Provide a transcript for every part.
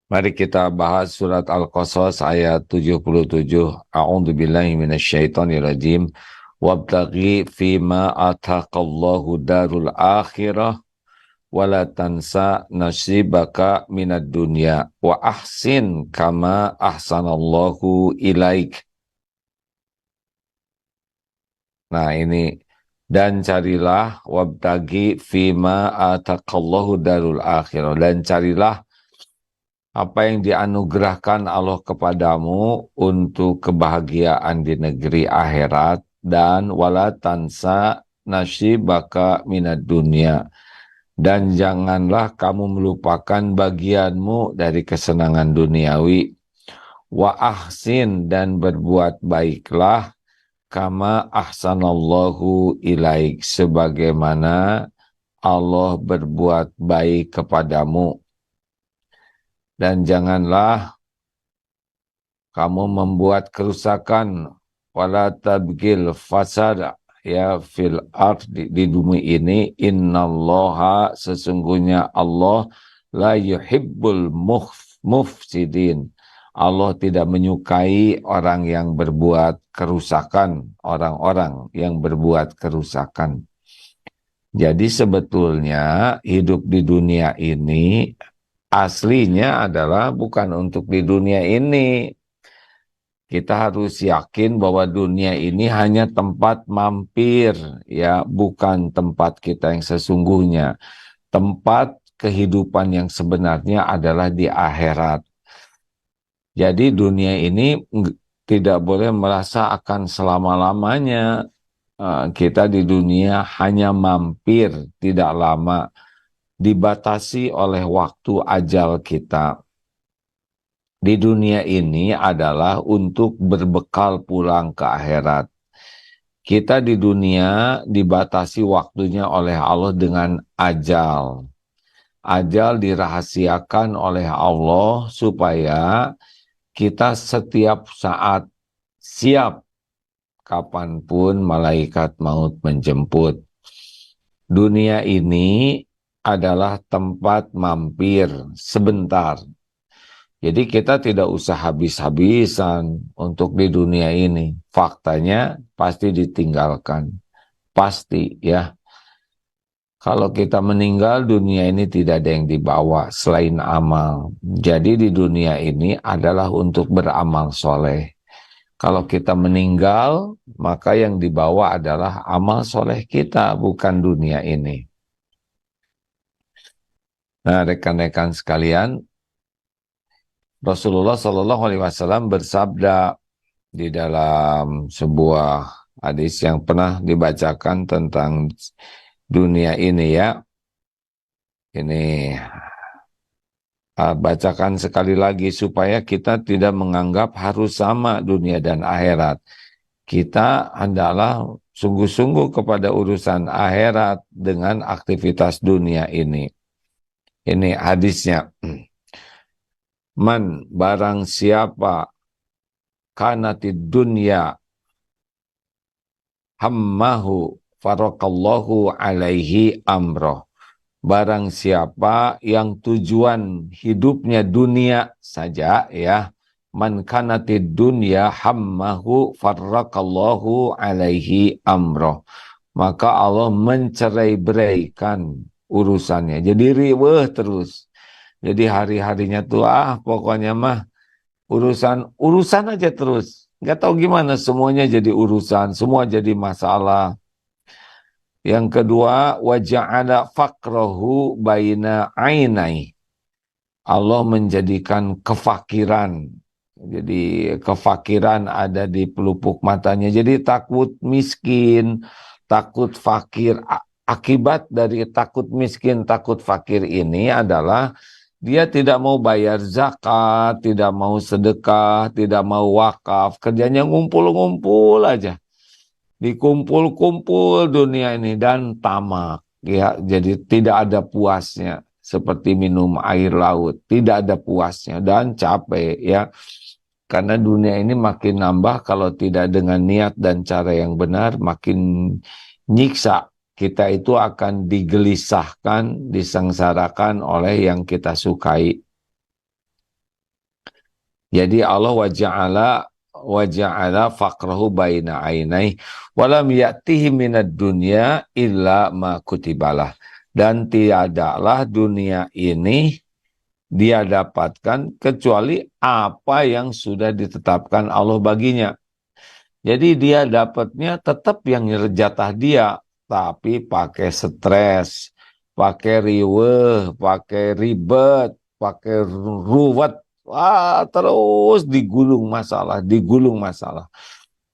Mari kita bahas surat Al-Qasas ayat 77. A'udzubillahi minasyaitonirrajim. Wabtaghi fima ataqallahu darul akhirah wala tansa nasibaka minad dunya wa ahsin kama ahsanallahu ilaik. Nah ini, dan carilah wabtaghi fima ataqallahu darul akhirah, dan carilah apa yang dianugerahkan Allah kepadamu untuk kebahagiaan di negeri akhirat, dan wala tansa nasibaka minad dunya, dan janganlah kamu melupakan bagianmu dari kesenangan duniawi. Wa ahsin, dan berbuat baiklah, kama ahsanallahu ilaik, sebagaimana Allah berbuat baik kepadamu. Dan janganlah kamu membuat kerusakan, wala tabgil fasad, ya, fil ard, di bumi ini. Innallaha, sesungguhnya Allah, la yuhibbul mufsidin, Allah tidak menyukai orang yang berbuat kerusakan, orang-orang yang berbuat kerusakan. Jadi sebetulnya hidup di dunia ini aslinya adalah bukan untuk di dunia ini. Kita harus yakin bahwa dunia ini hanya tempat mampir, ya, bukan tempat kita yang sesungguhnya. Tempat kehidupan yang sebenarnya adalah di akhirat. Jadi dunia ini tidak boleh merasa akan selama-lamanya. Kita di dunia hanya mampir, tidak lama, dibatasi oleh waktu ajal kita. Di dunia ini adalah untuk berbekal pulang ke akhirat. Kita di dunia dibatasi waktunya oleh Allah dengan ajal. Ajal dirahasiakan oleh Allah supaya kita setiap saat siap kapanpun malaikat maut menjemput. Dunia ini adalah tempat mampir sebentar. Jadi kita tidak usah habis-habisan untuk di dunia ini. Faktanya pasti ditinggalkan. Pasti, ya. Kalau kita meninggal, dunia ini tidak ada yang dibawa selain amal. Jadi di dunia ini adalah untuk beramal soleh. Kalau kita meninggal, maka yang dibawa adalah amal soleh kita, bukan dunia ini. Nah, rekan-rekan sekalian, Rasulullah SAW bersabda di dalam sebuah hadis yang pernah dibacakan tentang dunia ini, ya. Ini bacakan sekali lagi supaya kita tidak menganggap harus sama dunia dan akhirat. Kita hendaklah sungguh-sungguh kepada urusan akhirat dengan aktivitas dunia ini. Ini hadisnya. Man, barang siapa, kanatid dunya hammahu farakallahu alaihi amroh. Barang siapa yang tujuan hidupnya dunia saja, ya, man kanatid dunya hammahu farakallahu alaihi amroh, maka Allah mencerai-beraikan urusannya. Jadi riweuh terus. Jadi hari-harinya tuh pokoknya mah urusan aja terus. Nggak tahu gimana, semuanya jadi urusan, semua jadi masalah. Yang kedua, wa ja'ala faqrahu baina ainai. Allah menjadikan kefakiran. Jadi kefakiran ada di pelupuk matanya. Jadi takut miskin, takut fakir. Akibat dari takut miskin, takut fakir ini adalah dia tidak mau bayar zakat, tidak mau sedekah, tidak mau wakaf. Kerjanya ngumpul-ngumpul aja. Dikumpul-kumpul dunia ini dan tamak, ya. Jadi tidak ada puasnya, seperti minum air laut, tidak ada puasnya dan capek, ya. Karena dunia ini makin nambah kalau tidak dengan niat dan cara yang benar, makin nyiksa. Kita itu akan digelisahkan, disengsarakan oleh yang kita sukai. Jadi Allah waja'ala faqrahu baina ainai walam ya'tihi minad dunya illa ma kutibalah. Dan tiadalah dunia ini dia dapatkan kecuali apa yang sudah ditetapkan Allah baginya. Jadi dia dapatnya tetap yang jatah dia, tapi pakai stres, pakai riweh, pakai ribet, pakai ruwet, terus digulung masalah.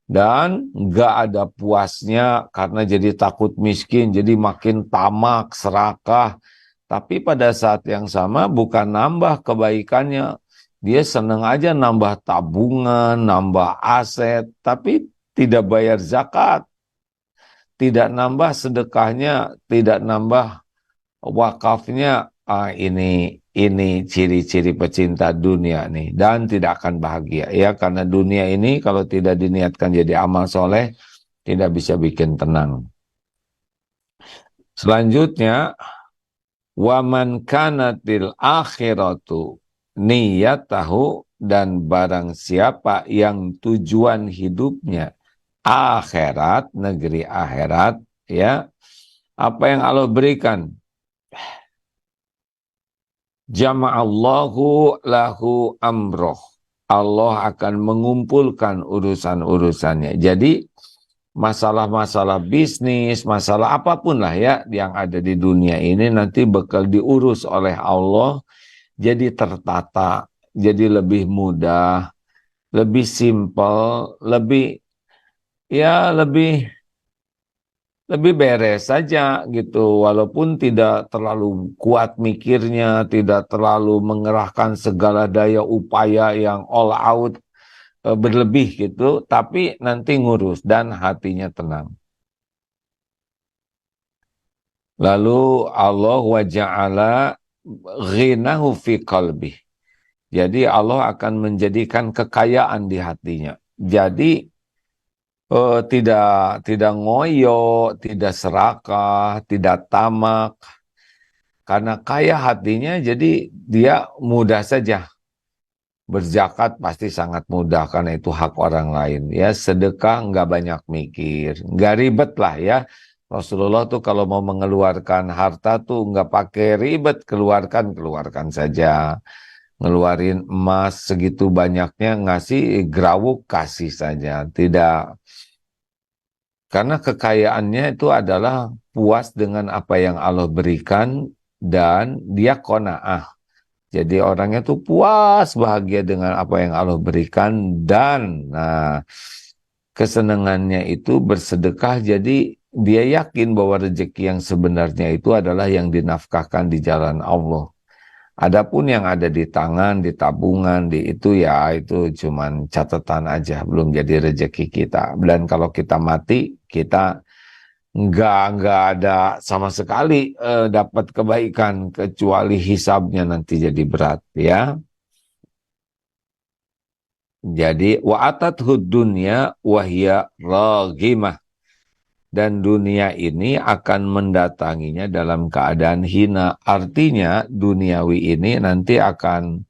Dan nggak ada puasnya karena jadi takut miskin, jadi makin tamak, serakah. Tapi pada saat yang sama bukan nambah kebaikannya, dia seneng aja nambah tabungan, nambah aset, tapi tidak bayar zakat, tidak nambah sedekahnya, tidak nambah wakafnya. Ini ciri-ciri pecinta dunia nih, dan tidak akan bahagia ya, karena dunia ini kalau tidak diniatkan jadi amal soleh tidak bisa bikin tenang. Selanjutnya, waman kanatil akhiratu niyatahu, dan barang siapa yang tujuan hidupnya akhirat, negeri akhirat, ya, apa yang Allah berikan, jama'allahu lahu amroh, Allah akan mengumpulkan urusan-urusannya. Jadi masalah-masalah bisnis, masalah apapun lah ya yang ada di dunia ini nanti bakal diurus oleh Allah, jadi tertata, jadi lebih mudah, lebih simpel, lebih beres saja gitu, walaupun tidak terlalu kuat mikirnya, tidak terlalu mengerahkan segala daya upaya yang all out, berlebih gitu, tapi nanti ngurus dan hatinya tenang. Lalu Allah waja'ala ghinahu fi qalbih. Jadi Allah akan menjadikan kekayaan di hatinya. Jadi tidak ngoyo, tidak serakah, tidak tamak. Karena kaya hatinya, jadi dia mudah saja. Berzakat pasti sangat mudah karena itu hak orang lain. Ya, sedekah nggak banyak mikir, nggak ribet lah ya. Rasulullah tuh kalau mau mengeluarkan harta tuh nggak pakai ribet, keluarkan saja. Ngeluarin emas segitu banyaknya, ngasih grawuk kasih saja. Tidak, karena kekayaannya itu adalah puas dengan apa yang Allah berikan dan dia qanaah. Jadi orangnya tuh puas, bahagia dengan apa yang Allah berikan, dan kesenangannya itu bersedekah. Jadi dia yakin bahwa rezeki yang sebenarnya itu adalah yang dinafkahkan di jalan Allah. Adapun yang ada di tangan, di tabungan, di itu ya itu cuman catatan aja, belum jadi rezeki kita. Dan kalau kita mati, kita nggak ada sama sekali dapat kebaikan kecuali hisabnya nanti jadi berat ya. Jadi wa'atathud dunya wahya raghimah, dan dunia ini akan mendatanginya dalam keadaan hina. Artinya duniawi ini nanti akan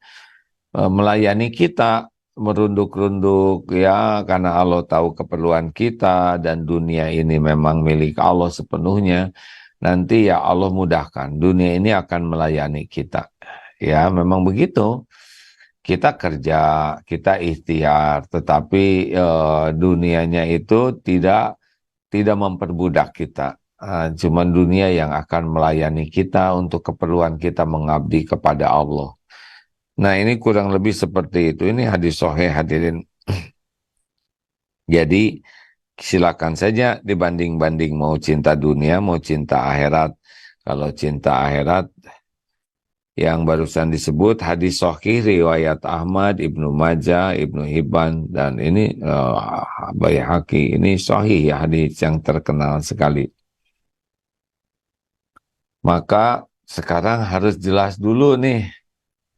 melayani kita, merunduk-runduk ya, karena Allah tahu keperluan kita dan dunia ini memang milik Allah sepenuhnya. Nanti ya Allah mudahkan, dunia ini akan melayani kita. Ya, memang begitu. Kita kerja, kita ikhtiar, tetapi dunianya itu tidak memperbudak kita. Cuman dunia yang akan melayani kita untuk keperluan kita mengabdi kepada Allah. Nah, ini kurang lebih seperti itu. Ini hadis sahih hadirin. Jadi silakan saja dibanding-banding, mau cinta dunia, mau cinta akhirat. Kalau cinta akhirat yang barusan disebut hadis sahih riwayat Ahmad, Ibnu Majah, Ibnu Hibban, dan ini Baihaqi. Ini sahih ya, hadis yang terkenal sekali. Maka sekarang harus jelas dulu nih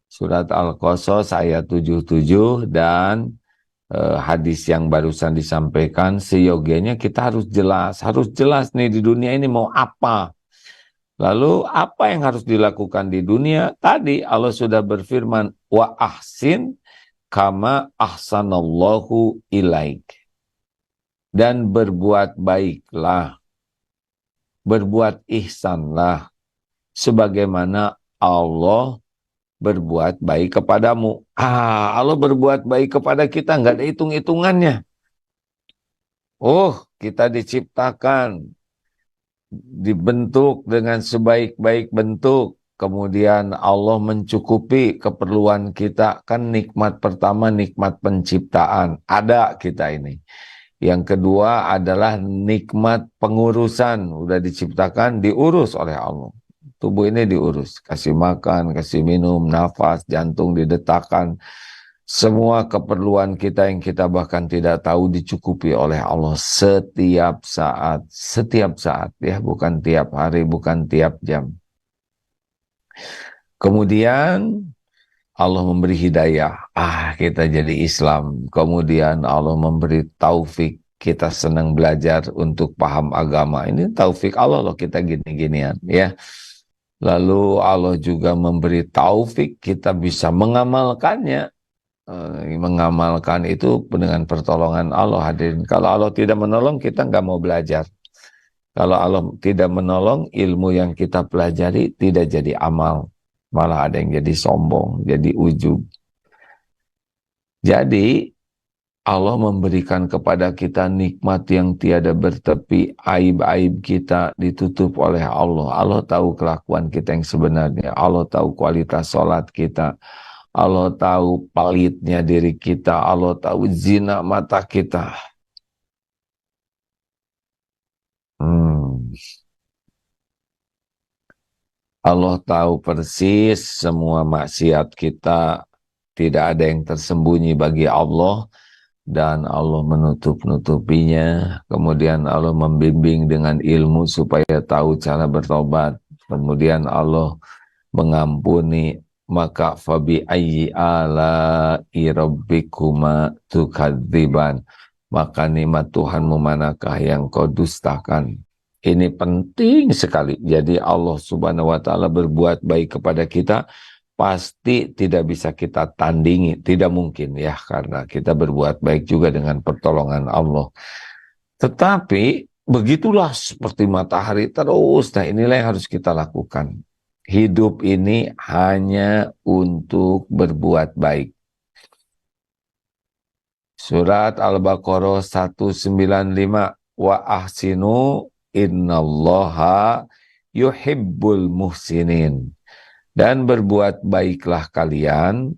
surat Al-Qasas ayat 77 dan hadis yang barusan disampaikan. Seyogianya kita harus jelas nih di dunia ini mau apa. Lalu apa yang harus dilakukan di dunia? Tadi Allah sudah berfirman, wa ahsin kama ahsanallahu ilaik. Dan berbuat baiklah, berbuat ihsanlah, sebagaimana Allah berbuat baik kepadamu. Allah berbuat baik kepada kita, nggak ada hitung-hitungannya. Oh, kita diciptakan, dibentuk dengan sebaik-baik bentuk. Kemudian Allah mencukupi keperluan kita. Kan nikmat pertama, nikmat penciptaan. Ada kita ini. Yang kedua adalah nikmat pengurusan. Udah diciptakan, diurus oleh Allah. Tubuh ini diurus. Kasih makan, kasih minum, nafas, jantung didetakkan. Semua keperluan kita yang kita bahkan tidak tahu dicukupi oleh Allah setiap saat ya, bukan tiap hari, bukan tiap jam. Kemudian Allah memberi hidayah, kita jadi Islam. Kemudian Allah memberi taufik, kita senang belajar untuk paham agama. Ini taufik Allah loh, kita gini-ginian ya. Lalu Allah juga memberi taufik, kita bisa mengamalkannya. Mengamalkan itu dengan pertolongan Allah, hadirin. Kalau Allah tidak menolong, kita nggak mau belajar. Kalau Allah tidak menolong, ilmu yang kita pelajari tidak jadi amal. Malah ada yang jadi sombong, jadi ujub. Jadi, Allah memberikan kepada kita nikmat yang tiada bertepi. Aib-aib kita ditutup oleh Allah. Allah tahu kelakuan kita yang sebenarnya. Allah tahu kualitas sholat kita. Allah tahu palitnya diri kita, Allah tahu zina mata kita. Allah tahu persis semua maksiat kita, tidak ada yang tersembunyi bagi Allah, dan Allah menutup-nutupinya. Kemudian Allah membimbing dengan ilmu supaya tahu cara bertobat. Kemudian Allah mengampuni. Maka fabi ayyi ala'i rabbikuma tukadziban, maka nikmat Tuhanmu manakah yang kau dustakan. Ini penting sekali. Jadi Allah subhanahu wa ta'ala berbuat baik kepada kita, pasti tidak bisa kita tandingi, tidak mungkin ya, karena kita berbuat baik juga dengan pertolongan Allah. Tetapi begitulah seperti matahari terus. Nah, inilah yang harus kita lakukan. Hidup ini hanya untuk berbuat baik. Surat Al-Baqarah 195, wa ahsinu innallaha yuhibbul muhsinin. Dan berbuat baiklah kalian,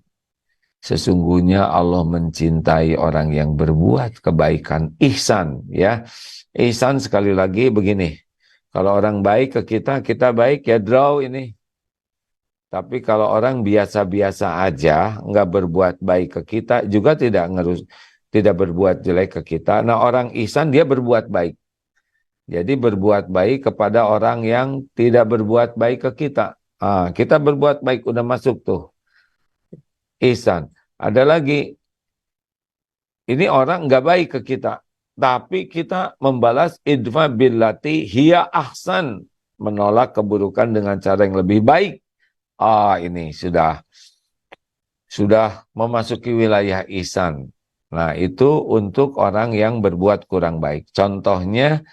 sesungguhnya Allah mencintai orang yang berbuat kebaikan. Ihsan ya. Ihsan sekali lagi begini. Kalau orang baik ke kita, kita baik ya draw ini. Tapi kalau orang biasa-biasa aja, nggak berbuat baik ke kita, juga tidak berbuat jelek ke kita. Nah, orang ihsan dia berbuat baik. Jadi berbuat baik kepada orang yang tidak berbuat baik ke kita. Kita berbuat baik, udah masuk tuh. Ihsan. Ada lagi, ini orang nggak baik ke kita, tapi kita membalas idfa billati hiya ahsan, menolak keburukan dengan cara yang lebih baik. Ini sudah memasuki wilayah ihsan. Nah, itu untuk orang yang berbuat kurang baik. Contohnya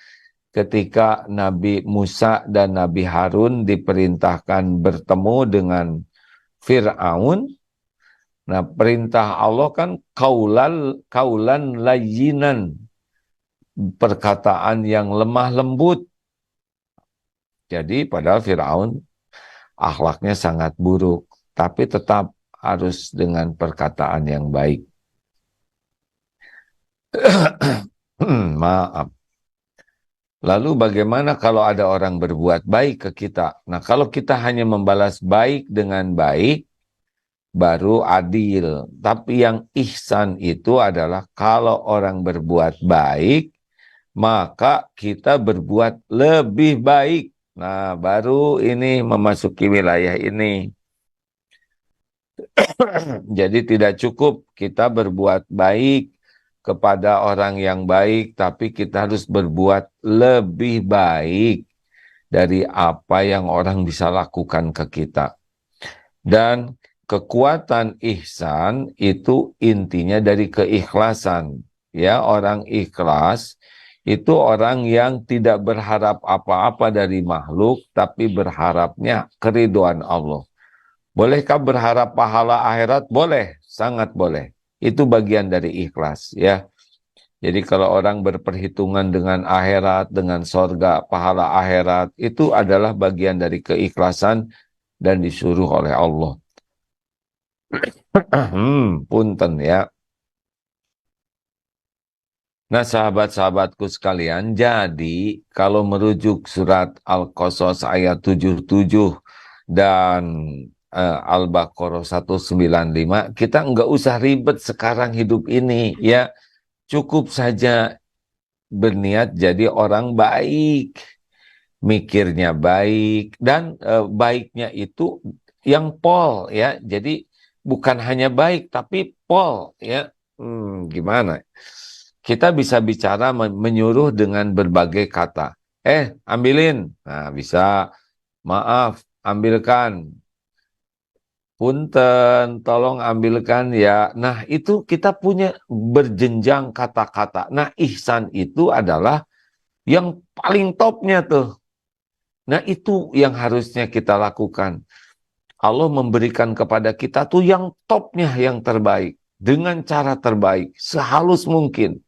ketika Nabi Musa dan Nabi Harun diperintahkan bertemu dengan Fir'aun. Nah, perintah Allah kan kaulan layyinan, perkataan yang lemah lembut. Jadi padahal Fir'aun akhlaknya sangat buruk, tapi tetap harus dengan perkataan yang baik. Maaf. Lalu bagaimana kalau ada orang berbuat baik ke kita? Nah, kalau kita hanya membalas baik dengan baik, baru adil. Tapi yang ihsan itu adalah kalau orang berbuat baik, maka kita berbuat lebih baik. Nah, baru ini memasuki wilayah ini. Jadi tidak cukup kita berbuat baik kepada orang yang baik, tapi kita harus berbuat lebih baik dari apa yang orang bisa lakukan ke kita. Dan kekuatan ihsan itu intinya dari keikhlasan. Ya, orang ikhlas itu orang yang tidak berharap apa-apa dari makhluk, tapi berharapnya keridhaan Allah. Bolehkah berharap pahala akhirat? Boleh, sangat boleh. Itu bagian dari ikhlas, ya. Jadi kalau orang berperhitungan dengan akhirat, dengan sorga, pahala akhirat, itu adalah bagian dari keikhlasan dan disuruh oleh Allah. Punten ya. Nah, sahabat-sahabatku sekalian, jadi kalau merujuk surat Al-Qasas ayat 77 dan Al-Baqarah 195, kita nggak usah ribet sekarang hidup ini, ya. Cukup saja berniat jadi orang baik, mikirnya baik, dan baiknya itu yang pol, ya. Jadi bukan hanya baik, tapi pol, ya. Gimana? Kita bisa bicara menyuruh dengan berbagai kata. Ambilin. Nah, bisa. Maaf, ambilkan. Punten, tolong ambilkan ya. Nah, itu kita punya berjenjang kata-kata. Nah, ihsan itu adalah yang paling topnya tuh. Nah, itu yang harusnya kita lakukan. Allah memberikan kepada kita tuh yang topnya, yang terbaik. Dengan cara terbaik, sehalus mungkin.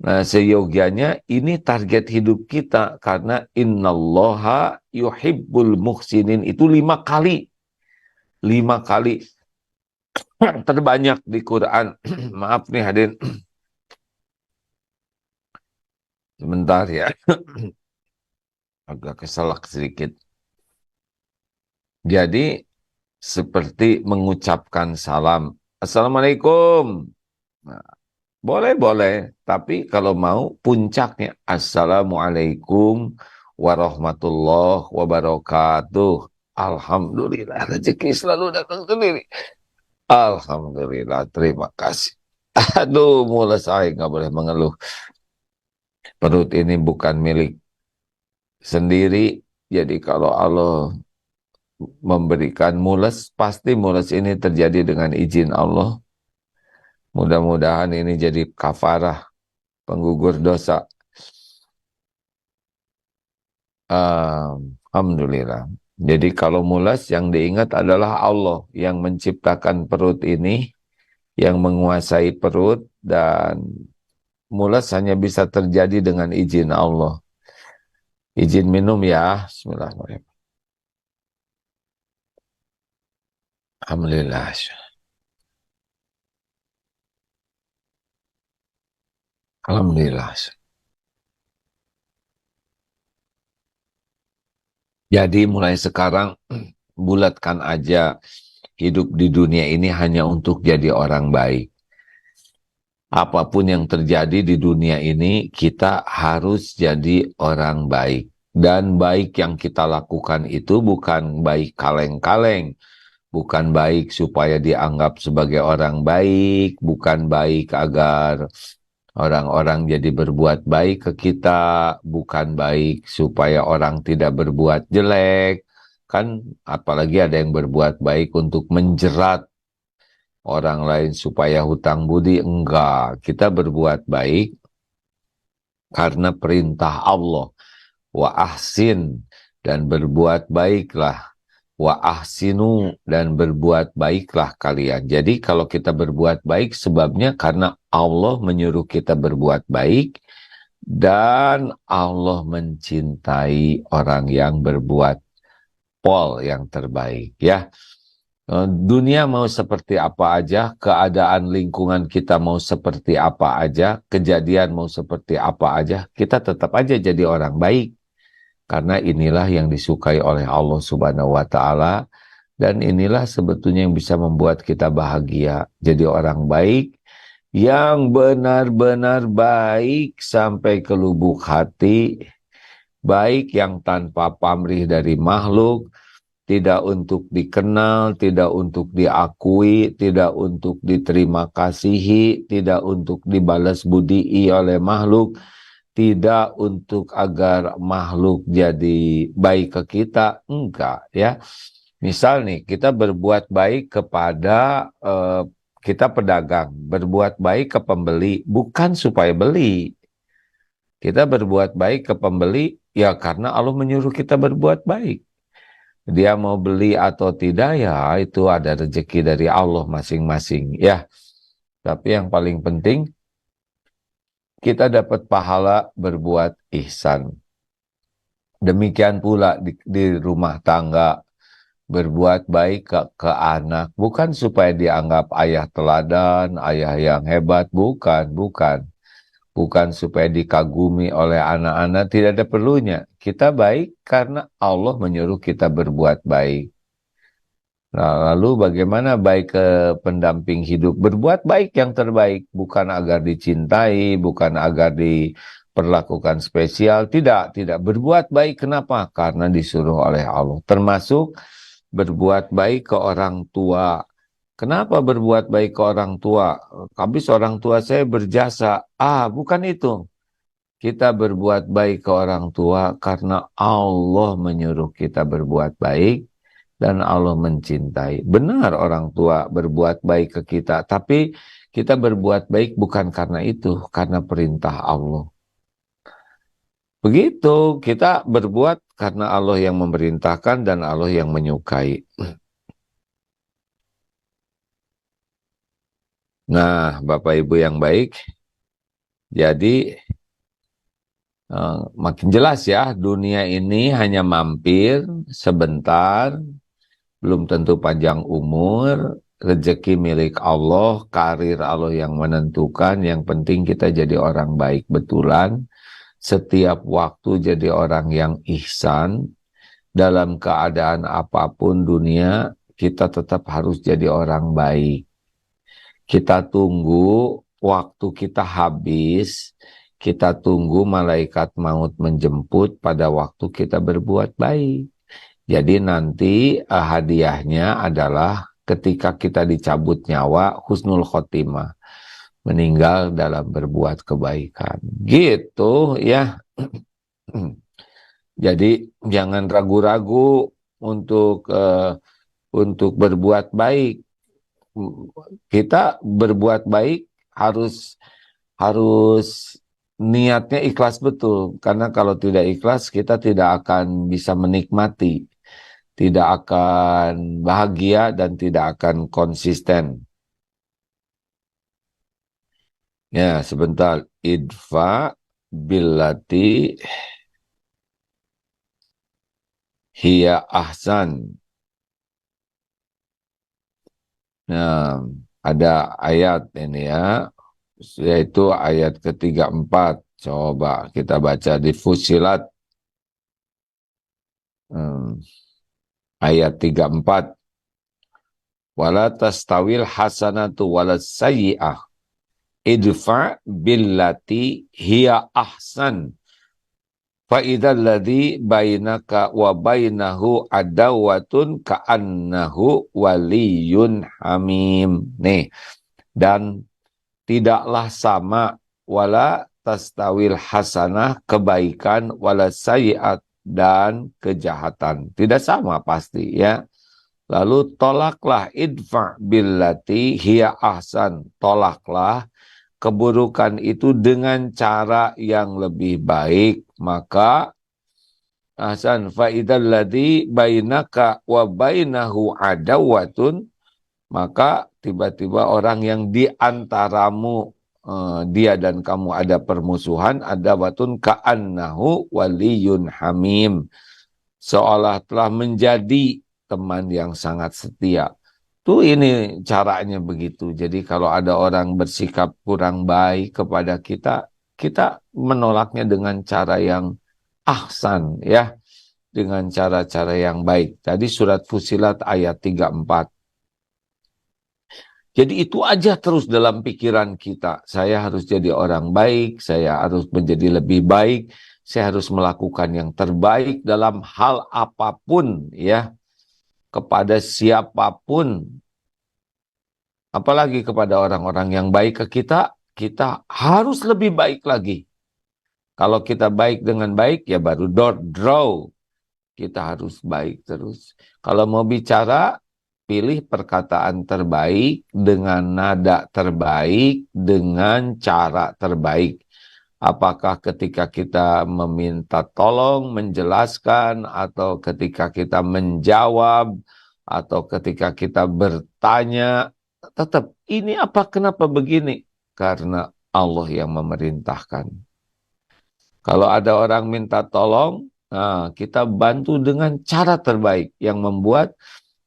Nah, seyogianya ini target hidup kita. Karena innallaha yuhibbul muhsinin. Itu 5 kali. 5 kali terbanyak di Quran. Maaf nih hadirin. Sebentar ya. Agak keselak sedikit. Jadi seperti mengucapkan salam. Assalamualaikum. Nah, boleh. Tapi kalau mau puncaknya. Assalamualaikum warahmatullahi wabarakatuh. Alhamdulillah. Rezeki selalu datang sendiri. Alhamdulillah. Terima kasih. Aduh, mulai saya nggak boleh mengeluh. Perut ini bukan milik sendiri. Jadi kalau Allah memberikan mules, pasti mules ini terjadi dengan izin Allah. Mudah-mudahan ini jadi kafarah, penggugur dosa. Alhamdulillah. Jadi kalau mules yang diingat adalah Allah yang menciptakan perut ini, yang menguasai perut, dan mules hanya bisa terjadi dengan izin Allah. Izin minum ya. Bismillahirrahmanirrahim. Alhamdulillah. Alhamdulillah. Jadi mulai sekarang bulatkan aja hidup di dunia ini hanya untuk jadi orang baik. Apapun yang terjadi di dunia ini, kita harus jadi orang baik. Dan baik yang kita lakukan itu bukan baik kaleng-kaleng. Bukan baik supaya dianggap sebagai orang baik. Bukan baik agar orang-orang jadi berbuat baik ke kita. Bukan baik supaya orang tidak berbuat jelek. Kan apalagi ada yang berbuat baik untuk menjerat orang lain supaya hutang budi. Enggak, kita berbuat baik karena perintah Allah. Wa ahsin, dan berbuat baiklah. Wa ahsinu, dan berbuat baiklah kalian. Jadi kalau kita berbuat baik sebabnya karena Allah menyuruh kita berbuat baik. Dan Allah mencintai orang yang berbuat pol yang terbaik, ya. Dunia mau seperti apa aja, keadaan lingkungan kita mau seperti apa aja, kejadian mau seperti apa aja, kita tetap aja jadi orang baik. Karena inilah yang disukai oleh Allah Subhanahu wa Ta'ala, dan inilah sebetulnya yang bisa membuat kita bahagia. Jadi orang baik yang benar-benar baik sampai ke lubuk hati, baik yang tanpa pamrih dari makhluk, tidak untuk dikenal, tidak untuk diakui, tidak untuk diterima kasihi, tidak untuk dibalas budii oleh makhluk, tidak untuk agar makhluk jadi baik ke kita, enggak, ya. Misal nih, kita berbuat baik kepada kita pedagang, berbuat baik ke pembeli, bukan supaya beli. Kita berbuat baik ke pembeli, ya karena Allah menyuruh kita berbuat baik. Dia mau beli atau tidak, ya itu ada rezeki dari Allah masing-masing. Ya, tapi yang paling penting, kita dapat pahala berbuat ihsan. Demikian pula di rumah tangga, berbuat baik ke anak, bukan supaya dianggap ayah teladan, ayah yang hebat, bukan. Bukan supaya dikagumi oleh anak-anak, tidak ada perlunya. Kita baik karena Allah menyuruh kita berbuat baik. Nah, lalu bagaimana baik ke pendamping hidup? Berbuat baik yang terbaik, bukan agar dicintai, bukan agar diperlakukan spesial. Tidak. Berbuat baik kenapa? Karena disuruh oleh Allah. Termasuk berbuat baik ke orang tua. Kenapa berbuat baik ke orang tua? Habis orang tua saya berjasa. Bukan itu. Kita berbuat baik ke orang tua karena Allah menyuruh kita berbuat baik dan Allah mencintai. Benar orang tua berbuat baik ke kita, tapi kita berbuat baik bukan karena itu, karena perintah Allah. Begitu, kita berbuat karena Allah yang memerintahkan dan Allah yang menyukai. Nah, Bapak Ibu yang baik, jadi makin jelas ya, dunia ini hanya mampir sebentar, belum tentu panjang umur, rezeki milik Allah, karir Allah yang menentukan, yang penting kita jadi orang baik betulan, setiap waktu jadi orang yang ihsan, dalam keadaan apapun dunia, kita tetap harus jadi orang baik. Kita tunggu waktu kita habis, kita tunggu malaikat maut menjemput pada waktu kita berbuat baik. Jadi nanti hadiahnya adalah ketika kita dicabut nyawa, husnul khotimah. Meninggal dalam berbuat kebaikan. Gitu ya. Jadi jangan ragu-ragu untuk berbuat baik. Kita berbuat baik harus harus niatnya ikhlas betul. Karena kalau tidak ikhlas kita tidak akan bisa menikmati, tidak akan bahagia dan tidak akan konsisten. Ya, sebentar. Idfa billati hiya ahsan. Nah, ada ayat ini ya, yaitu ayat ke-34. Coba kita baca di Fusilat ayat 34. Wala tastawil hasanatu wala sayyi'ah. Idfa billati hiya ahsan. Fa'idhal ladzi bainaka wa bainahu adawatun ka'annahu waliyun hamim. Nih, dan tidaklah sama wala tastawil hasanah kebaikan wala sayyi'at dan kejahatan. Tidak sama pasti ya. Lalu tolaklah idfa billati hiya ahsan. Tolaklah keburukan itu dengan cara yang lebih baik. Maka ahsan faidal ladzi bainaka wa bainahu adawatun, maka tiba-tiba orang yang di antaramu dia dan kamu ada permusuhan, adawatun ka'annahu waliyun hamim, seolah telah menjadi teman yang sangat setia. Tuh ini caranya begitu. Jadi kalau ada orang bersikap kurang baik kepada kita, kita menolaknya dengan cara yang ahsan ya, dengan cara-cara yang baik. Tadi surat Fusilat ayat 34. Jadi itu aja terus dalam pikiran kita. Saya harus jadi orang baik, saya harus menjadi lebih baik, saya harus melakukan yang terbaik dalam hal apapun ya, kepada siapapun. Apalagi kepada orang-orang yang baik ke kita, kita harus lebih baik lagi. Kalau kita baik dengan baik, ya baru door draw. kita harus baik terus. Kalau mau bicara, pilih perkataan terbaik dengan nada terbaik dengan cara terbaik. Apakah ketika kita meminta tolong, menjelaskan, atau ketika kita menjawab, atau ketika kita bertanya, tetap ini apa, kenapa begini? Karena Allah yang memerintahkan. Kalau ada orang minta tolong, nah, kita bantu dengan cara terbaik yang membuat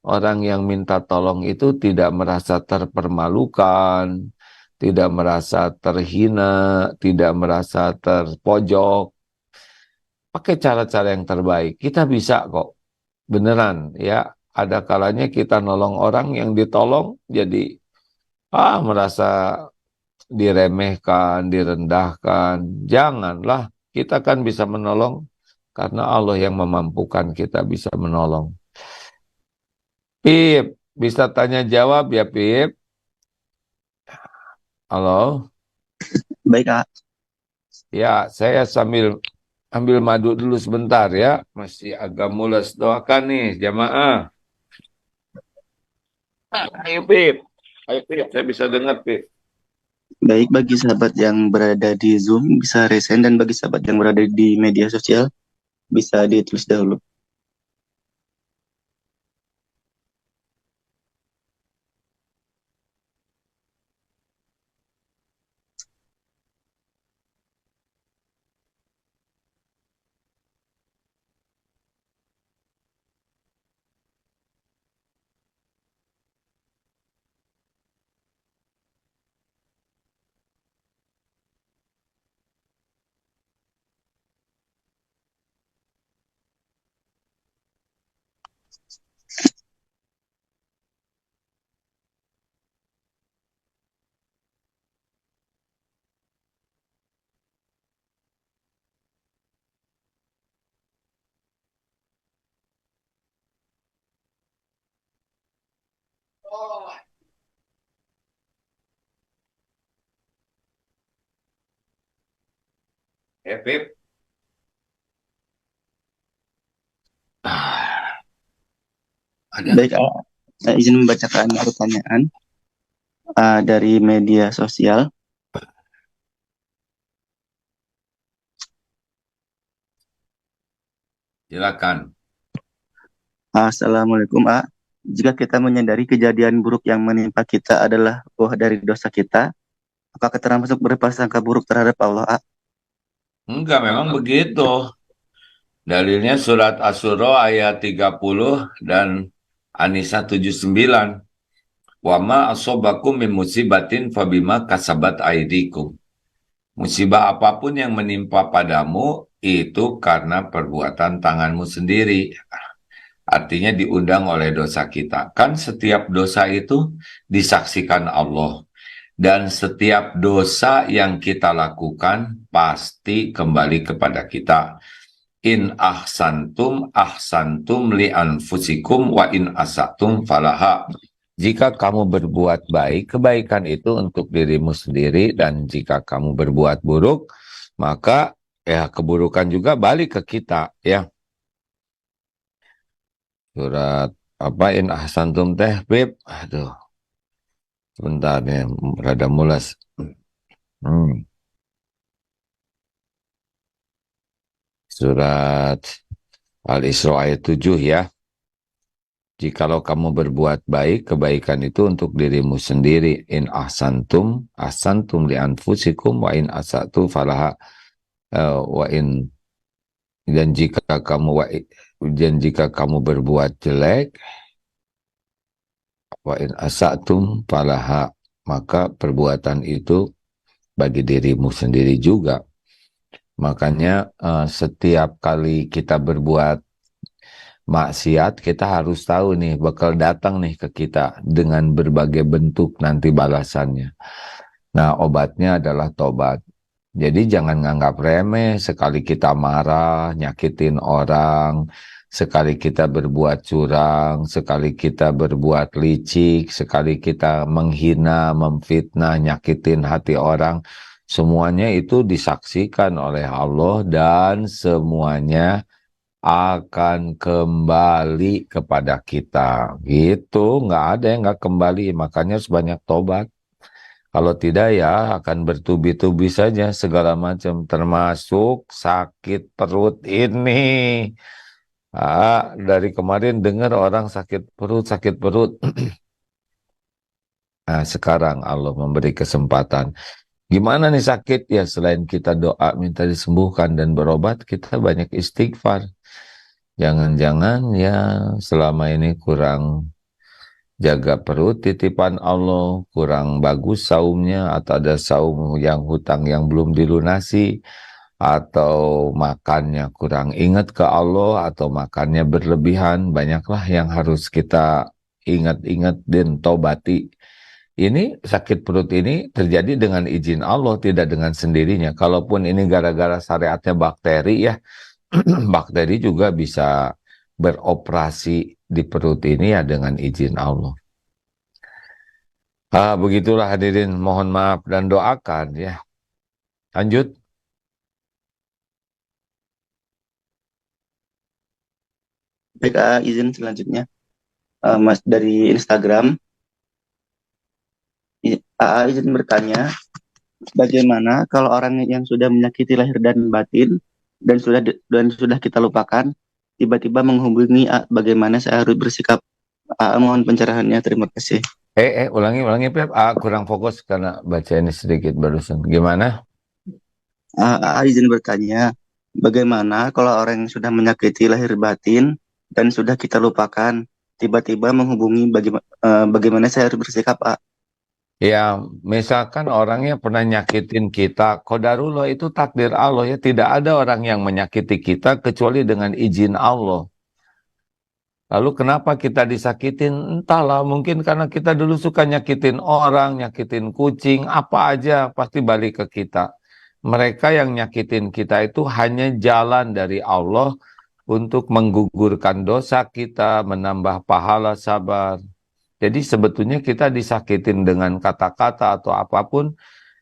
orang yang minta tolong itu tidak merasa terpermalukan, tidak merasa terhina, tidak merasa terpojok. Pakai cara-cara yang terbaik. Kita bisa kok, beneran ya. Ada kalanya kita nolong orang yang ditolong jadi merasa diremehkan, direndahkan. Janganlah, kita kan bisa menolong karena Allah yang memampukan kita bisa menolong. Pip, bisa tanya jawab ya Pip? Halo? Baik, Kak. Ya, saya sambil ambil madu dulu sebentar ya. Masih agak mules. Doakan nih jamaah. Ayo Pip. Ayo Pip, saya bisa dengar Pip. Baik, bagi sahabat yang berada di Zoom bisa resen, dan bagi sahabat yang berada di media sosial bisa ditulis dahulu. Ya Pip. Ah, ada. Baik, Kak. Saya izin membacakan pertanyaan dari media sosial. Silakan. Assalamualaikum, A. Jika kita menyadari kejadian buruk yang menimpa kita adalah buah dari dosa kita, apakah termasuk berprasangka buruk terhadap Allah, A? Enggak, memang begitu. Dalilnya surat Asy-Syura ayat 30 dan An-Nisa 79. Wa ma asobakum min musibatin fabima kasabat aidikum. Musibah apapun yang menimpa padamu itu karena perbuatan tanganmu sendiri. Artinya diundang oleh dosa kita. Kan setiap dosa itu disaksikan Allah. Dan setiap dosa yang kita lakukan pasti kembali kepada kita. In ahsantum li anfusikum wa in asatum falaha. Jika kamu berbuat baik, kebaikan itu untuk dirimu sendiri, dan jika kamu berbuat buruk, maka ya keburukan juga balik ke kita ya. Surat apa, in ahsantum teh Beb? Aduh, sebentar nih, rada mulas. Surat Al-Isra ayat 7 ya. Jikalau kamu berbuat baik, kebaikan itu untuk dirimu sendiri. In ahsantum li anfusikum wa in asatu falaha. Wa in dan jika kamu berbuat jelek, wa in asatum falaha, maka perbuatan itu bagi dirimu sendiri juga. Makanya setiap kali kita berbuat maksiat, kita harus tahu nih bakal datang nih ke kita dengan berbagai bentuk nanti balasannya. Nah, obatnya adalah tobat. Jadi jangan nganggap remeh sekali kita marah, nyakitin orang, sekali kita berbuat curang, sekali kita berbuat licik, sekali kita menghina, memfitnah, nyakitin hati orang. Semuanya itu disaksikan oleh Allah dan semuanya akan kembali kepada kita. Gitu, nggak ada yang nggak kembali, makanya harus banyak tobat. Kalau tidak ya akan bertubi-tubi saja segala macam, termasuk sakit perut ini. Dari kemarin dengar orang sakit perut. Nah, sekarang Allah memberi kesempatan. Gimana nih sakit? Ya selain kita doa minta disembuhkan dan berobat, kita banyak istighfar. Jangan-jangan ya selama ini kurang jaga perut titipan Allah, kurang bagus saumnya, atau ada saum yang hutang yang belum dilunasi, atau makannya kurang ingat ke Allah, atau makannya berlebihan. Banyaklah yang harus kita ingat-ingat dan tobati. Ini sakit perut ini terjadi dengan izin Allah, tidak dengan sendirinya. Kalaupun ini gara-gara syariatnya bakteri ya, bakteri juga bisa beroperasi di perut ini ya dengan izin Allah. Begitulah hadirin, mohon maaf dan doakan ya. Lanjut. Baik, izin selanjutnya, Mas dari Instagram. Izin bertanya, bagaimana kalau orang yang sudah menyakiti lahir dan batin dan sudah kita lupakan, tiba-tiba menghubungi bagaimana saya harus bersikap? Mohon pencerahannya, terima kasih. Ulangi Pep. Kurang fokus karena baca ini sedikit barusan. Gimana? Izin bertanya, bagaimana kalau orang yang sudah menyakiti lahir batin dan sudah kita lupakan, tiba-tiba menghubungi bagaimana saya harus bersikap? Ya, misalkan orangnya pernah nyakitin kita, qadarullah itu takdir Allah ya. Tidak ada orang yang menyakiti kita kecuali dengan izin Allah. Lalu kenapa kita disakitin? Entahlah, mungkin karena kita dulu suka nyakitin orang, nyakitin kucing, apa aja pasti balik ke kita. Mereka yang nyakitin kita itu hanya jalan dari Allah untuk menggugurkan dosa kita, menambah pahala sabar. Jadi sebetulnya kita disakitin dengan kata-kata atau apapun,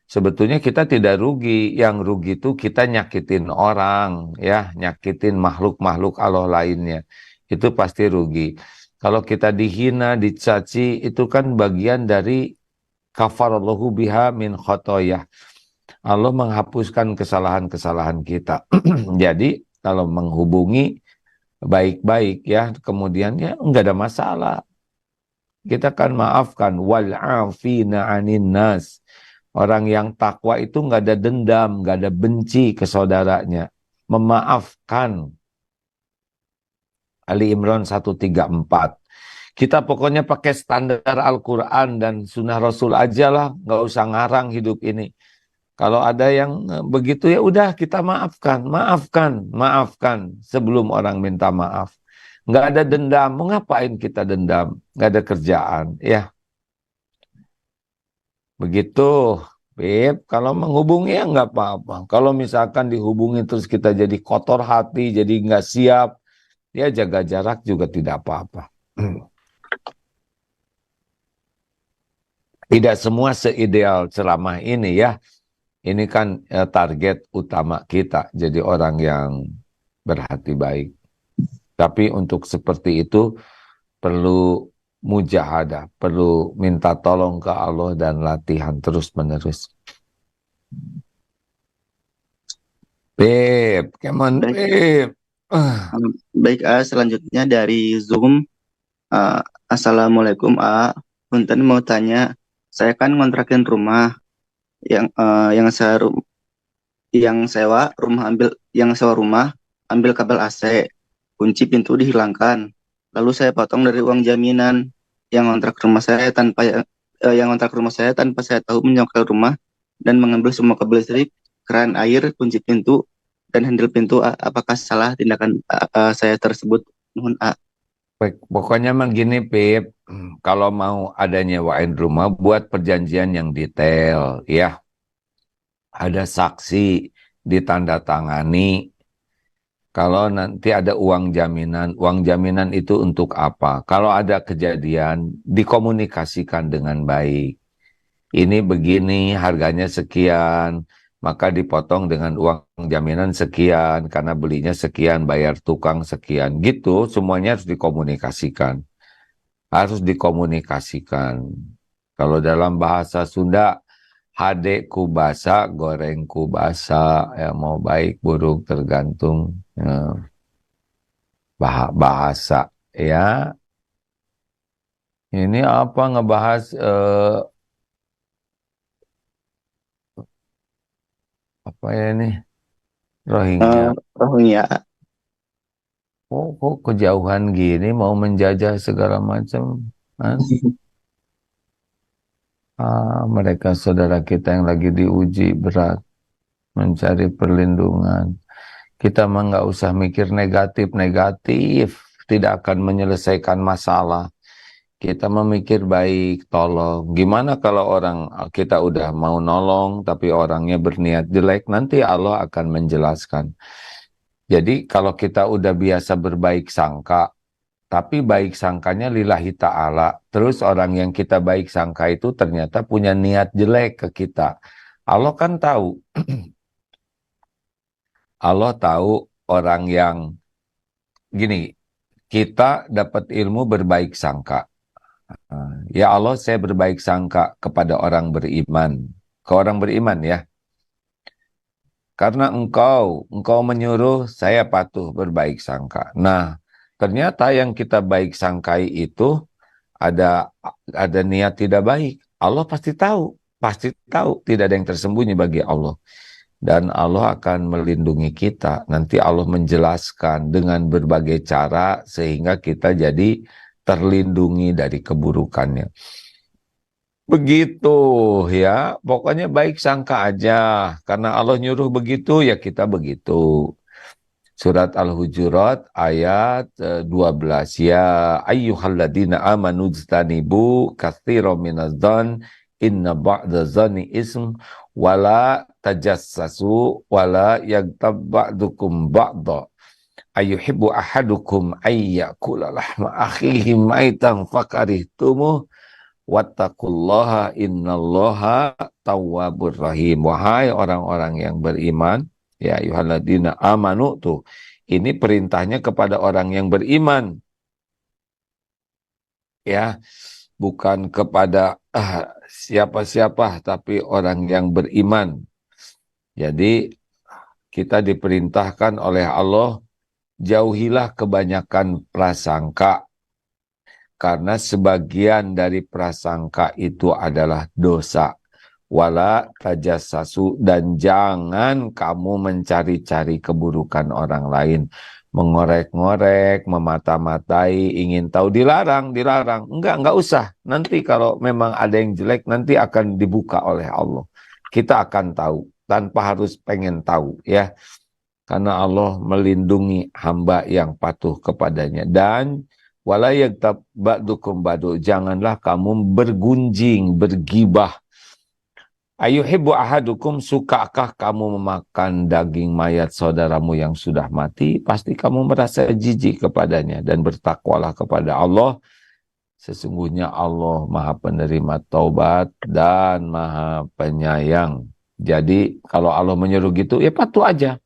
sebetulnya kita tidak rugi. Yang rugi itu kita nyakitin orang, ya, nyakitin makhluk-makhluk Allah lainnya. Itu pasti rugi. Kalau kita dihina, dicaci, itu kan bagian dari kafarallahu biha min khotoyah. Allah menghapuskan kesalahan-kesalahan kita. Jadi kalau menghubungi baik-baik ya, kemudian ya enggak ada masalah. Kita kan maafkan, wal'afina 'anin nas. Orang yang takwa itu enggak ada dendam, enggak ada benci ke saudaranya. Memaafkan. Ali Imran 134. Kita pokoknya pakai standar Al-Quran dan Sunnah Rasul aja lah, nggak usah ngarang hidup ini. Kalau ada yang begitu ya udah kita maafkan sebelum orang minta maaf. Nggak ada dendam, mau ngapain kita dendam? Nggak ada kerjaan, ya. Begitu, Beb. Kalau menghubungi ya nggak apa-apa. Kalau misalkan dihubungi terus kita jadi kotor hati, jadi nggak siap, ya jaga jarak juga tidak apa-apa. Tidak semua seideal ceramah ini ya. Ini kan target utama kita, jadi orang yang berhati baik. Tapi untuk seperti itu perlu mujahadah, perlu minta tolong ke Allah dan latihan terus-menerus. Beb, come on, Baik, Beb. baik, selanjutnya dari Zoom. Assalamualaikum, Punten mau tanya, saya kan ngontrakin rumah yang sewa rumah ambil kabel AC, kunci pintu dihilangkan, lalu saya potong dari uang jaminan yang ngontrak rumah saya tanpa saya tahu menyongkel rumah dan mengambil semua kabel listrik, keran air, kunci pintu dan handle pintu. Apakah salah tindakan saya tersebut? Mohon Pokoknya mah gini, Pip. Kalau mau ada nyewain rumah, buat perjanjian yang detail, ya. Ada saksi, ditandatangani. Kalau nanti ada uang jaminan itu untuk apa? Kalau ada kejadian, dikomunikasikan dengan baik. Ini begini, harganya sekian. maka dipotong dengan uang jaminan sekian, karena belinya sekian, bayar tukang sekian. Gitu, semuanya harus dikomunikasikan. Harus dikomunikasikan. Kalau dalam bahasa Sunda, hade kubasa, goreng kubasa, ya mau baik buruk tergantung bahasa. Ya, ini apa ngebahas apa ya ini? Rohingya. Rohingya. Kok kejauhan gini mau menjajah segala macam, kan? Mereka saudara kita yang lagi diuji berat mencari perlindungan. Kita mah nggak usah mikir negatif-negatif, tidak akan menyelesaikan masalah. Kita memikir baik, tolong. Gimana kalau orang kita udah mau nolong, tapi orangnya berniat jelek, nanti Allah akan menjelaskan. Jadi kalau kita udah biasa berbaik sangka, tapi baik sangkanya lillahi ta'ala. Terus orang yang kita baik sangka itu ternyata punya niat jelek ke kita. Allah kan tahu. Allah tahu orang yang gini, kita dapat ilmu berbaik sangka. Ya Allah, saya berbaik sangka kepada orang beriman. Ke orang beriman ya. Karena engkau menyuruh, saya patuh berbaik sangka. Nah, ternyata yang kita baik sangkai itu ada ada niat tidak baik. Allah pasti tahu, tidak ada yang tersembunyi bagi Allah. Dan Allah akan melindungi kita. Nanti Allah menjelaskan dengan berbagai cara sehingga kita jadi terlindungi dari keburukannya. Begitu ya, pokoknya baik sangka aja. Karena Allah nyuruh begitu, ya kita begitu. Surat Al-Hujurat ayat 12. Ya ayyuhalladzina amanu jtanibu katsiran minadh-dhon inna ba'dadh-dhoni ism wala tajassasu wala yaghtab ba'dukum ba'dha ayyuhibbu ahadukum ayyakula lahma akhihi maitan fakarihtumuh wattaqullaha innallaha tawwabur rahim. Wahai orang-orang yang beriman, ya ayyuhalladzina amanu tuh. Ini perintahnya kepada orang yang beriman. Ya, bukan kepada siapa-siapa tapi orang yang beriman. Jadi kita diperintahkan oleh Allah jauhilah kebanyakan prasangka karena sebagian dari prasangka itu adalah dosa. Wala tajassasu, dan jangan kamu mencari-cari keburukan orang lain. Mengorek-ngorek, memata-matai, ingin tahu, dilarang. Enggak usah. Nanti kalau memang ada yang jelek, nanti akan dibuka oleh Allah. Kita akan tahu, tanpa harus pengen tahu ya. Karena Allah melindungi hamba yang patuh kepadanya. Dan wala yaghtab ba'dukum ba'du, janganlah kamu bergunjing, bergibah. Ayuhibbu ahadukum, sukakah kamu memakan daging mayat saudaramu yang sudah mati? Pasti kamu merasa jijik kepadanya. Dan bertakwalah kepada Allah. Sesungguhnya Allah Maha Penerima Taubat dan Maha Penyayang. Jadi kalau Allah menyuruh gitu, ya patuh aja.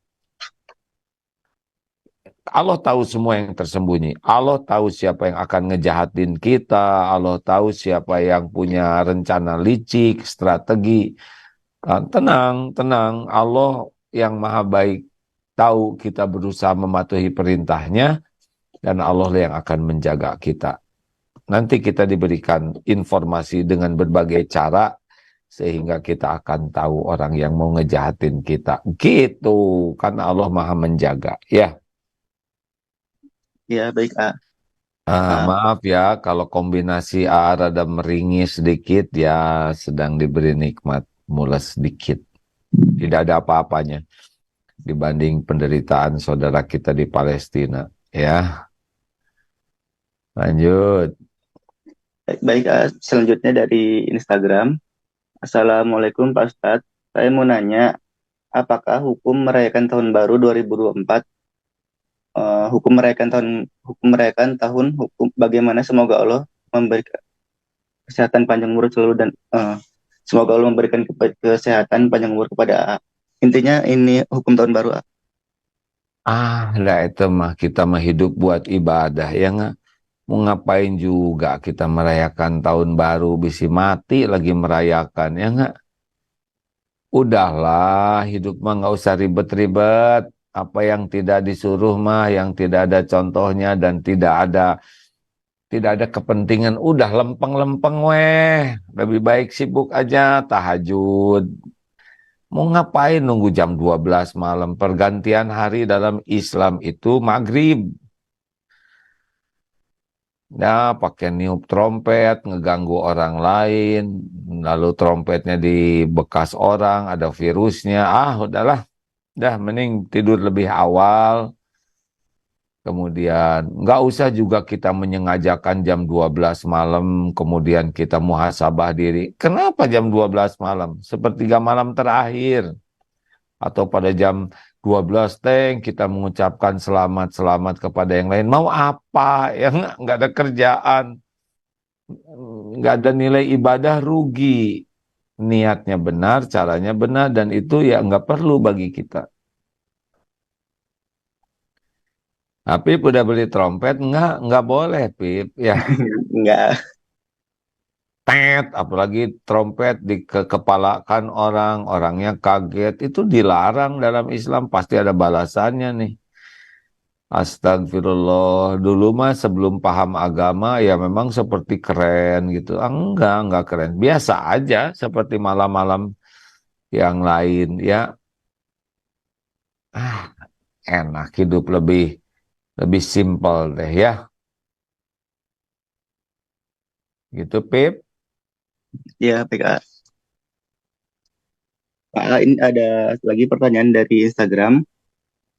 Allah tahu semua yang tersembunyi. Allah tahu siapa yang akan ngejahatin kita. Allah tahu siapa yang punya rencana licik, strategi. Tenang. Allah yang maha baik tahu kita berusaha mematuhi perintahnya. Dan Allah yang akan menjaga kita. Nanti kita diberikan informasi dengan berbagai cara. Sehingga kita akan tahu orang yang mau ngejahatin kita. Gitu. Karena Allah maha menjaga. Ya. Ya, baik, A. Maaf ya, kalau kombinasi A rada meringis sedikit, ya sedang diberi nikmat, mules sedikit. Tidak ada apa-apanya dibanding penderitaan saudara kita di Palestina. Ya, lanjut. Baik, A. Selanjutnya dari Instagram. Assalamualaikum Pak Ustadz. Saya mau nanya, apakah hukum merayakan tahun baru 2024, hukum bagaimana, semoga Allah memberikan kesehatan panjang umur selalu, dan semoga Allah memberikan kesehatan panjang umur kepada A. Intinya ini hukum tahun baru. Lah itu mah kita mah hidup buat ibadah ya nggak? Mau ngapain juga kita merayakan tahun baru, bisa mati lagi merayakan ya nggak? Udahlah, hidup mah nggak usah ribet-ribet. Apa yang tidak disuruh mah, yang tidak ada contohnya dan tidak ada kepentingan, udah lempeng-lempeng weh. Lebih baik sibuk aja, tahajud. Mau ngapain nunggu jam 12 malam? Pergantian hari dalam Islam itu maghrib. Ya, pakai niup trompet, ngeganggu orang lain, lalu trompetnya di bekas orang, ada virusnya. Udahlah, dah mending tidur lebih awal. Kemudian nggak usah juga kita menyengajakan jam 12 malam, kemudian kita muhasabah diri. Kenapa jam 12 malam? Sepertiga malam terakhir. Atau pada jam 12 teng kita mengucapkan selamat-selamat kepada yang lain. Mau apa? Ya nggak ada kerjaan. Nggak ada nilai ibadah, rugi. Niatnya benar, caranya benar, dan itu ya nggak perlu bagi kita. Pip udah beli trompet? Nggak boleh, Pip. Ya, Enggak. apalagi trompet di kepalakan orang, orangnya kaget. Itu dilarang dalam Islam, pasti ada balasannya nih. Astagfirullah. Dulu mah sebelum paham agama ya memang seperti keren gitu. Enggak keren. Biasa aja seperti malam-malam yang lain ya. Ah, enak hidup lebih simpel deh ya. Gitu, Pip. Ya, PK. Pak, ini ada lagi pertanyaan dari Instagram.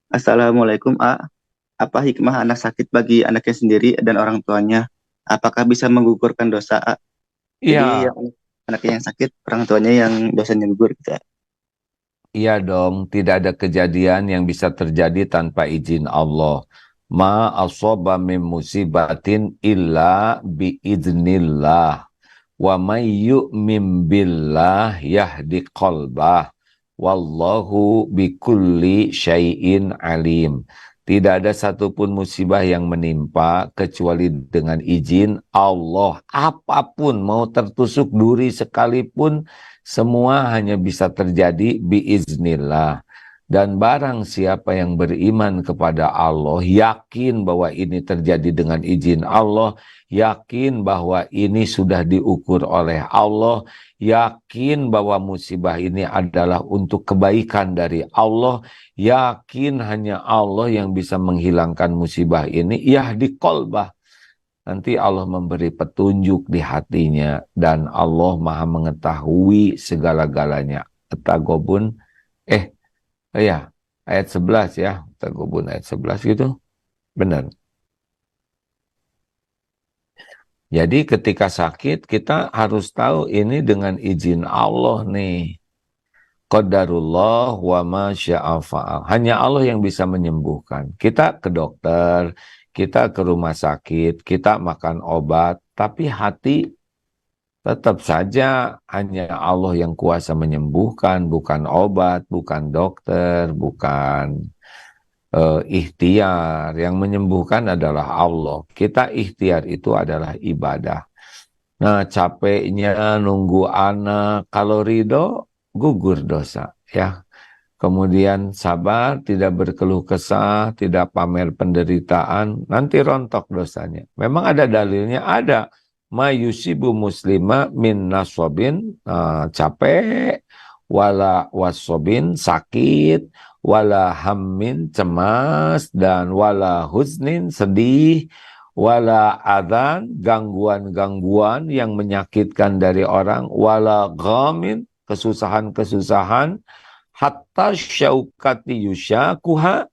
Assalamualaikum, A. Apa hikmah anak sakit bagi anaknya sendiri dan orang tuanya? Apakah bisa menggugurkan dosa, A? Jadi Iya, yang anaknya yang sakit, orang tuanya yang dosanya gugur gitu. A. iya dong. Tidak ada kejadian yang bisa terjadi tanpa izin Allah. Ma asaba min musibatin illa biiznillah. Wa may yu'min billah yahdi qalbah. Wallahu bikulli syai'in alim. Tidak ada satupun musibah yang menimpa kecuali dengan izin Allah. Apapun, mau tertusuk duri sekalipun, semua hanya bisa terjadi biiznillah. Dan barang siapa yang beriman kepada Allah, yakin bahwa ini terjadi dengan izin Allah, yakin bahwa ini sudah diukur oleh Allah, yakin bahwa musibah ini adalah untuk kebaikan dari Allah, yakin hanya Allah yang bisa menghilangkan musibah ini, yahdi qalbah. Nanti Allah memberi petunjuk di hatinya dan Allah Maha mengetahui segala-galanya. At-Taghabun, iya, ayat 11 ya, Taghabun ayat 11 gitu. Benar. Jadi ketika sakit kita harus tahu ini dengan izin Allah nih. Qadarullah wa ma syaa fa'al. Hanya Allah yang bisa menyembuhkan. Kita ke dokter, kita ke rumah sakit, kita makan obat, tapi hati tetap saja hanya Allah yang kuasa menyembuhkan, bukan obat, bukan dokter, bukan ikhtiar. Yang menyembuhkan adalah Allah. Kita ikhtiar itu adalah ibadah. Nah, capeknya nunggu anak, kalau ridho, gugur dosa. Ya, kemudian sabar, tidak berkeluh kesah, tidak pamer penderitaan, nanti rontok dosanya. Memang ada dalilnya, ada. Ma yusibu muslima min naswabin, capek, wala wasobin, sakit, wala hammin, cemas, dan wala huznin, sedih, wala adan, gangguan-gangguan yang menyakitkan dari orang, wala ghamin, kesusahan-kesusahan, hatta syaukati yusyakuha,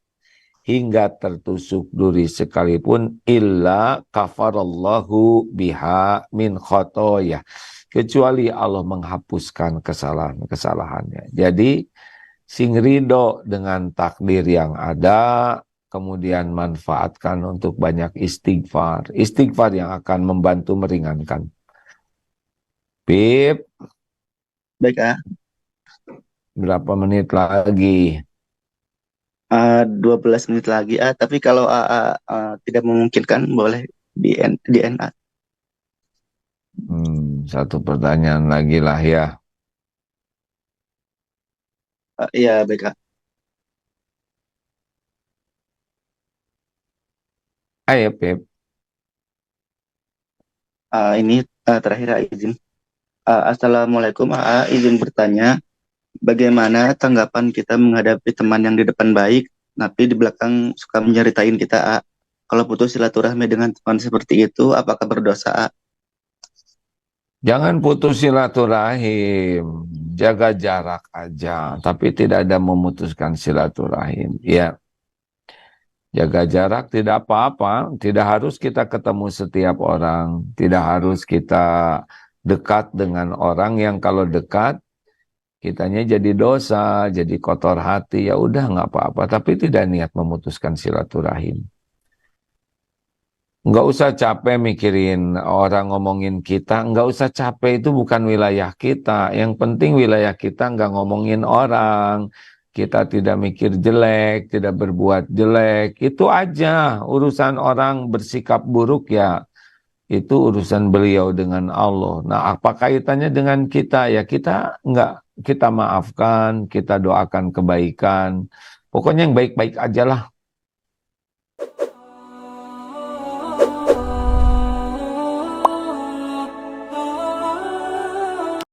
hingga tertusuk duri sekalipun, illa kafarallahu biha min khotoyah, kecuali Allah menghapuskan kesalahan-kesalahannya. Jadi sing ridho dengan takdir yang ada, kemudian manfaatkan untuk banyak istighfar. Istighfar yang akan membantu meringankan. Pip, Baik, A. Berapa menit lagi? 12 menit lagi. Tapi kalau tidak memungkinkan boleh di end. Satu pertanyaan lagi lah ya. Iya, baik, Kak. Ayo, Pep. Ini terakhir izin. Assalamualaikum, izin bertanya, bagaimana tanggapan kita menghadapi teman yang di depan baik, tapi di belakang suka menyeritain kita, kalau putus silaturahmi dengan teman seperti itu, apakah berdosa, Jangan putus silaturahim, jaga jarak aja, tapi tidak ada memutuskan silaturahim. Ya, jaga jarak tidak apa-apa, tidak harus kita ketemu setiap orang, tidak harus kita dekat dengan orang yang kalau dekat kitanya jadi dosa, jadi kotor hati, ya udah nggak apa-apa, tapi tidak niat memutuskan silaturahim. Nggak usah capek mikirin orang ngomongin kita, nggak usah capek, itu bukan wilayah kita. Yang penting wilayah kita nggak ngomongin orang, kita tidak mikir jelek, tidak berbuat jelek, itu aja. Urusan orang bersikap buruk ya, itu urusan beliau dengan Allah. Nah, apa kaitannya dengan kita? Ya kita nggak, kita maafkan, kita doakan kebaikan. Pokoknya yang baik-baik aja lah.